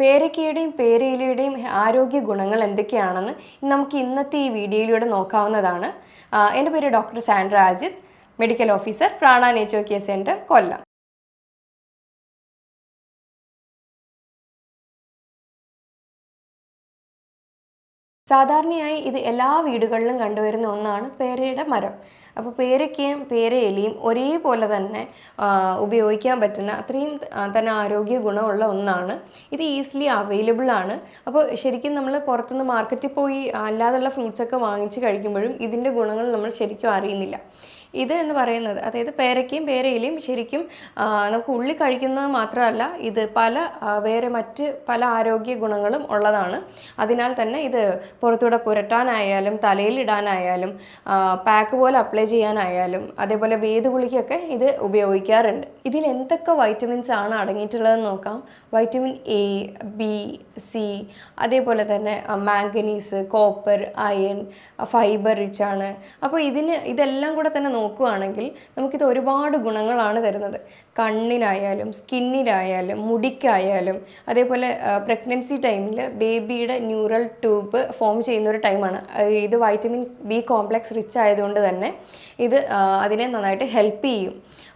പേരയ്ക്കയുടെയും പേരയിലയുടെയും ആരോഗ്യ ഗുണങ്ങൾ എന്തൊക്കെയാണെന്ന് നമുക്ക് ഇന്നത്തെ ഈ വീഡിയോയിലൂടെ നോക്കാവുന്നതാണ്. എൻ്റെ പേര് doctor Sandra Ajith, medical officer, Prana nature care centre, Kollam. സാധാരണയായി ഇത് എല്ലാ വീടുകളിലും കണ്ടുവരുന്ന ഒന്നാണ് പേരയുടെ മരം. അപ്പോൾ പേരയ്ക്കയും പേരയിലയും ഒരേപോലെ തന്നെ ഉപയോഗിക്കാൻ പറ്റുന്ന അത്രയും തന്നെ ആരോഗ്യ ഗുണമുള്ള ഒന്നാണ്. ഇത് ഈസിലി അവൈലബിൾ ആണ്. അപ്പോൾ ശരിക്കും നമ്മൾ പുറത്തുനിന്ന് മാർക്കറ്റിൽ പോയി അല്ലാതുള്ള ഫ്രൂട്ട്സൊക്കെ വാങ്ങിച്ച് കഴിക്കുമ്പോഴും ഇതിൻ്റെ ഗുണങ്ങൾ നമ്മൾ ശരിക്കും അറിയുന്നില്ല. ഇത് എന്ന് പറയുന്നത്, അതായത് പേരയ്ക്കയും പേരയിലയും ശരിക്കും നമുക്ക് ഉള്ളി കഴിക്കുന്നത് മാത്രമല്ല, ഇത് വേറെ മറ്റ് പല ആരോഗ്യ ഗുണങ്ങളും ഉള്ളതാണ്. അതിനാൽ തന്നെ ഇത് പുറത്തൂടെ പുരട്ടാനായാലും തലയിലിടാനായാലും പാക്ക് പോലെ അപ്ലൈ ചെയ്യാനായാലും അതേപോലെ വേദഗുളികയൊക്കെ ഇത് ഉപയോഗിക്കാറുണ്ട്. ഇതിൽ എന്തൊക്കെ വൈറ്റമിൻസ് ആണ് അടങ്ങിയിട്ടുള്ളതെന്ന് നോക്കാം. വൈറ്റമിൻ എ, ബി, സി, അതേപോലെ തന്നെ manganese, copper, iron, fibre rich ആണ്. അപ്പോൾ ഇതെല്ലാം കൂടെ തന്നെ നോക്കുകയാണെങ്കിൽ നമുക്കിത് ഒരുപാട് ഗുണങ്ങളാണ് തരുന്നത്. കണ്ണിനായാലും സ്കിന്നിനായാലും മുടിക്കായാലും അതേപോലെ പ്രഗ്നൻസി ടൈമിൽ ബേബിയുടെ ന്യൂറൽ ട്യൂബ് ഫോം ചെയ്യുന്ന ഒരു ടൈമാണ്. ഇത് വൈറ്റമിൻ ബി കോംപ്ലക്സ് റിച്ച് ആയതുകൊണ്ട് തന്നെ ഇത് അതിനെ നന്നായിട്ട് ഹെൽപ്പ് ചെയ്യും.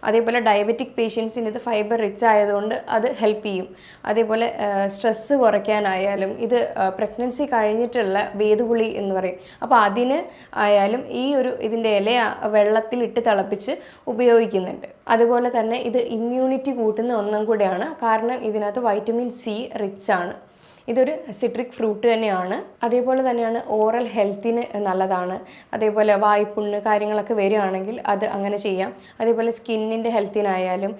അതേപോലെ ഡയബറ്റിക് പേഷ്യൻസിന് ഇത് ഫൈബർ റിച്ച് ആയതുകൊണ്ട് അത് ഹെൽപ്പ് ചെയ്യും. അതേപോലെ സ്ട്രെസ്സ് കുറയ്ക്കാനായാലും ഇത് പ്രഗ്നൻസി കഴിഞ്ഞിട്ടുള്ള വേദഗുളി എന്ന് പറയും. അപ്പോൾ അതിന് ആയാലും ഇതിൻ്റെ ഇല വെള്ളത്തിലിട്ട് തിളപ്പിച്ച് ഉപയോഗിക്കുന്നുണ്ട്. അതുപോലെ തന്നെ ഇത് ഇമ്മ്യൂണിറ്റി കൂട്ടുന്ന ഒന്നും കൂടെയാണ്, കാരണം ഇതിനകത്ത് വൈറ്റമിൻ സി റിച്ച് ആണ്. ഇതൊരു സിട്രിക് ഫ്രൂട്ട് തന്നെയാണ്. അതേപോലെ തന്നെയാണ് ഓറൽ ഹെൽത്തിന് നല്ലതാണ്. അതേപോലെ വായ്പുണ്ണ് കാര്യങ്ങളൊക്കെ വരികയാണെങ്കിൽ അത് അങ്ങനെ ചെയ്യാം. അതേപോലെ സ്കിന്നിൻ്റെ ഹെൽത്തിനായാലും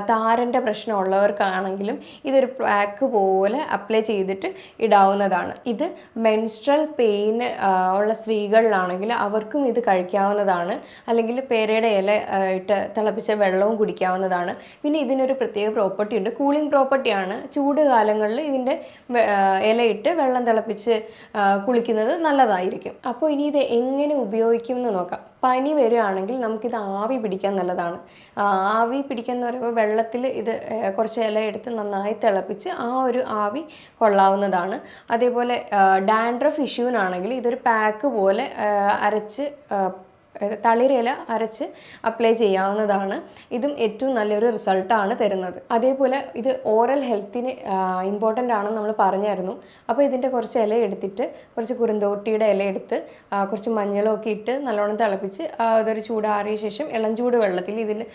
താരൻ്റെ പ്രശ്നമുള്ളവർക്കാണെങ്കിലും ഇതൊരു പാക്ക് പോലെ അപ്ലൈ ചെയ്തിട്ട് ഇടാവുന്നതാണ്. ഇത് മെൻസ്ട്രൽ പെയിൻ ഉള്ള സ്ത്രീകളിലാണെങ്കിൽ അവർക്കും ഇത് കഴിക്കാവുന്നതാണ്. അല്ലെങ്കിൽ പേരയുടെ ഇല ഇട്ട് തിളപ്പിച്ച വെള്ളവും കുടിക്കാവുന്നതാണ്. പിന്നെ ഇതിനൊരു പ്രത്യേക പ്രോപ്പർട്ടി ഉണ്ട്, കൂളിംഗ് പ്രോപ്പർട്ടിയാണ്. ചൂട് കാലങ്ങളിൽ ഇതിൻ്റെ ഇലയിട്ട് വെള്ളം തിളപ്പിച്ച് കുളിക്കുന്നത് നല്ലതായിരിക്കും. അപ്പോൾ ഇനി ഇത് എങ്ങനെ ഉപയോഗിക്കും എന്ന് നോക്കാം. പനി വരികയാണെങ്കിൽ നമുക്കിത് ആവി പിടിക്കാൻ നല്ലതാണ്. ആവി പിടിക്കാൻ എന്ന് പറയുമ്പോൾ വെള്ളത്തിൽ ഇത് കുറച്ച് ഇല എടുത്ത് നന്നായി തിളപ്പിച്ച് ഒരു ആവി കൊള്ളാവുന്നതാണ്. അതേപോലെ ഡാൻഡ്രഫ് ഇഷ്യൂവിനാണെങ്കിൽ ഇതൊരു പാക്ക് പോലെ അരച്ച് തളിരില അരച്ച് അപ്ലൈ ചെയ്യാവുന്നതാണ്. ഇതും ഏറ്റവും നല്ലൊരു റിസൾട്ടാണ് തരുന്നത്. അതേപോലെ ഇത് ഓറൽ ഹെൽത്തിന് ഇമ്പോർട്ടൻ്റ് ആണെന്ന് നമ്മൾ പറഞ്ഞായിരുന്നു. അപ്പോൾ ഇതിൻ്റെ കുറച്ച് ഇല എടുത്തിട്ട്, കുറച്ച് കുറുന്തോട്ടിയുടെ ഇല എടുത്ത് കുറച്ച് മഞ്ഞളും ഒക്കെ ഇട്ട് നല്ലോണം തിളപ്പിച്ച് അതൊരു ചൂടാറിയ ശേഷം ഇളം ചൂട് വെള്ളത്തിൽ ഇതിന്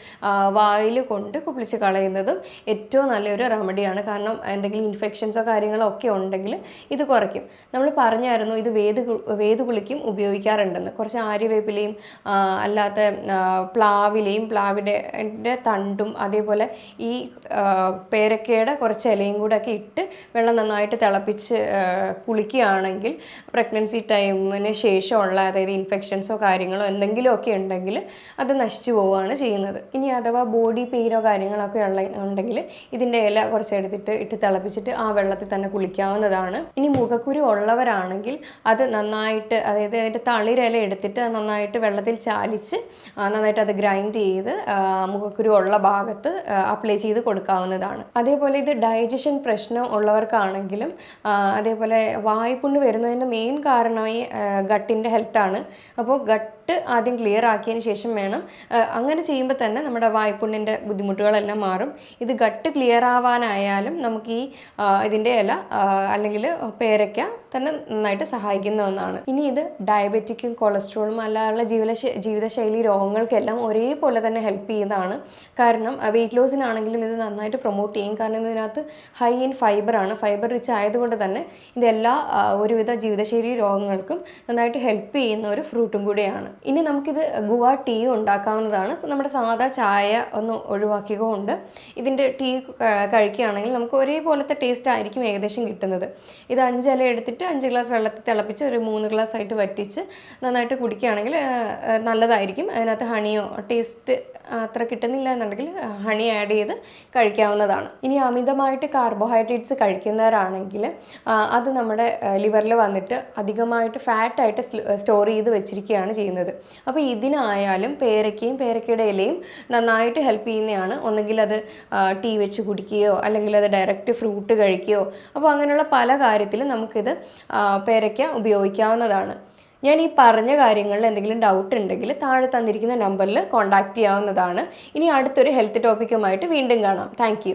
വായിൽ കൊണ്ട് കുപ്പിളിച്ച് കളയുന്നതും ഏറ്റവും നല്ലൊരു റെമഡിയാണ്. കാരണം എന്തെങ്കിലും ഇൻഫെക്ഷൻസോ കാര്യങ്ങളോ ഒക്കെ ഉണ്ടെങ്കിൽ ഇത് കുറയ്ക്കും. നമ്മൾ പറഞ്ഞായിരുന്നു ഇത് വേദഗുളിക്കും ഉപയോഗിക്കാറുണ്ടെന്ന്. കുറച്ച് ആര്യവേപ്പിലയും അല്ലാത്ത പ്ലാവിൻ്റെ തണ്ടും അതേപോലെ ഈ പേരക്കയുടെ കുറച്ച് ഇലയും കൂടെ ഒക്കെ ഇട്ട് വെള്ളം നന്നായിട്ട് തിളപ്പിച്ച് കുളിക്കുകയാണെങ്കിൽ പ്രഗ്നൻസി ടൈമിന് ശേഷമുള്ള, അതായത് ഇൻഫെക്ഷൻസോ കാര്യങ്ങളോ എന്തെങ്കിലുമൊക്കെ ഉണ്ടെങ്കിൽ അത് നശിച്ചു പോവുകയാണ് ചെയ്യുന്നത്. ഇനി അഥവാ ബോഡി പെയിനോ കാര്യങ്ങളൊക്കെ ഉണ്ടെങ്കിൽ ഇതിൻ്റെ ഇല കുറച്ച് എടുത്തിട്ട് ഇട്ട് തിളപ്പിച്ചിട്ട് ആ വെള്ളത്തിൽ തന്നെ കുളിക്കാവുന്നതാണ്. ഇനി മുഖക്കുരു ഉള്ളവരാണെങ്കിൽ അത് നന്നായിട്ട്, അതായത് അതിൻ്റെ തളിരില എടുത്തിട്ട് നന്നായിട്ട് വെള്ളത്തിൽ ചാലിച്ച് നന്നായിട്ട് അത് ഗ്രൈൻഡ് ചെയ്ത് മുഖക്കുരു ഉള്ള ഭാഗത്ത് അപ്ലൈ ചെയ്ത് കൊടുക്കാവുന്നതാണ്. അതേപോലെ ഇത് ഡൈജഷൻ പ്രശ്നം ഉള്ളവർക്കാണെങ്കിലും അതേപോലെ വായ്പുണ്ണ് വരുന്നതിൻ്റെ മെയിൻ കാരണമായി ഗട്ടിൻ്റെ ഹെൽത്താണ്. അപ്പോൾ ഗട്ട് ആദ്യം ക്ലിയർ ആക്കിയതിന് ശേഷം വേണം. അങ്ങനെ ചെയ്യുമ്പോൾ തന്നെ നമ്മുടെ വായ്പുണ്ണിൻ്റെ ബുദ്ധിമുട്ടുകളെല്ലാം മാറും. ഇത് ഗട്ട് ക്ലിയർ ആവാനായാലും നമുക്ക് ഇതിൻ്റെ ഇല അല്ലെങ്കിൽ പേരയ്ക്ക തന്നെ നന്നായിട്ട് സഹായിക്കുന്ന ഒന്നാണ്. ഇനി ഇത് ഡയബറ്റിക്കും കൊളസ്ട്രോളും അല്ലാതെ ജീവിതശൈലി രോഗങ്ങൾക്കെല്ലാം ഒരേപോലെ തന്നെ ഹെൽപ്പ് ചെയ്യുന്നതാണ്. കാരണം വെയിറ്റ് ലോസിനാണെങ്കിലും ഇത് നന്നായിട്ട് പ്രൊമോട്ട് ചെയ്യും. കാരണം ഇതിനകത്ത് ഹൈ ഇൻ ഫൈബറാണ്. ഫൈബർ റിച്ച് ആയതുകൊണ്ട് തന്നെ ഇതെല്ലാ ഒരുവിധ ജീവിതശൈലി രോഗങ്ങൾക്കും നന്നായിട്ട് ഹെൽപ്പ് ചെയ്യുന്ന ഒരു ഫ്രൂട്ടും കൂടിയാണ്. ഇനി നമുക്കിത് ഗുവ ടീ ഉണ്ടാക്കാവുന്നതാണ്. നമ്മുടെ സാധാ ചായ ഒന്ന് ഒഴിവാക്കിയതുകൊണ്ട് ഇതിൻ്റെ ടീ കഴിക്കുകയാണെങ്കിൽ നമുക്ക് ഒരേപോലത്തെ ടേസ്റ്റ് ആയിരിക്കും ഏകദേശം കിട്ടുന്നത്. ഇത് 5 ഇല എടുത്തിട്ട് 5 ഗ്ലാസ് വെള്ളത്തിൽ തിളപ്പിച്ച് ഒരു 3 ഗ്ലാസ് ആയിട്ട് വറ്റിച്ച് നന്നായിട്ട് കുടിക്കുകയാണെങ്കിൽ നല്ലതായിരിക്കും. അതിനകത്ത് ഹണിയോ ടേസ്റ്റ് അത്ര കിട്ടുന്നില്ല എന്നുണ്ടെങ്കിൽ ഹണി ആഡ് ചെയ്ത് കഴിക്കാവുന്നതാണ്. ഇനി അമിതമായിട്ട് കാർബോഹൈഡ്രേറ്റ്സ് കഴിക്കുന്നവരാണെങ്കിൽ അത് നമ്മുടെ ലിവറിൽ വന്നിട്ട് അധികമായിട്ട് ഫാറ്റായിട്ട് സ്റ്റോർ ചെയ്ത് വെച്ചിരിക്കുകയാണ് ചെയ്യുന്നത്. വരുന്നത്. അപ്പോൾ ഇതിനായാലും പേരയ്ക്കയും പേരയ്ക്കയുടെ ഇലയും നന്നായിട്ട് ഹെൽപ്പ് ചെയ്യുന്നതാണ്. ഒന്നെങ്കിൽ അത് ടീ വെച്ച് കുടിക്കുകയോ അല്ലെങ്കിൽ അത് ഡയറക്റ്റ് ഫ്രൂട്ട് കഴിക്കുകയോ, അപ്പോൾ അങ്ങനെയുള്ള പല കാര്യത്തിലും നമുക്കിത് പേരയ്ക്ക ഉപയോഗിക്കാവുന്നതാണ്. ഞാൻ ഈ പറഞ്ഞ കാര്യങ്ങളിൽ എന്തെങ്കിലും ഡൗട്ട് ഉണ്ടെങ്കിൽ താഴെ തന്നിരിക്കുന്ന നമ്പറിൽ കോൺടാക്റ്റ് ചെയ്യാവുന്നതാണ്. ഇനി അടുത്തൊരു ഹെൽത്ത് ടോപ്പിക്കുമായിട്ട് വീണ്ടും കാണാം. താങ്ക്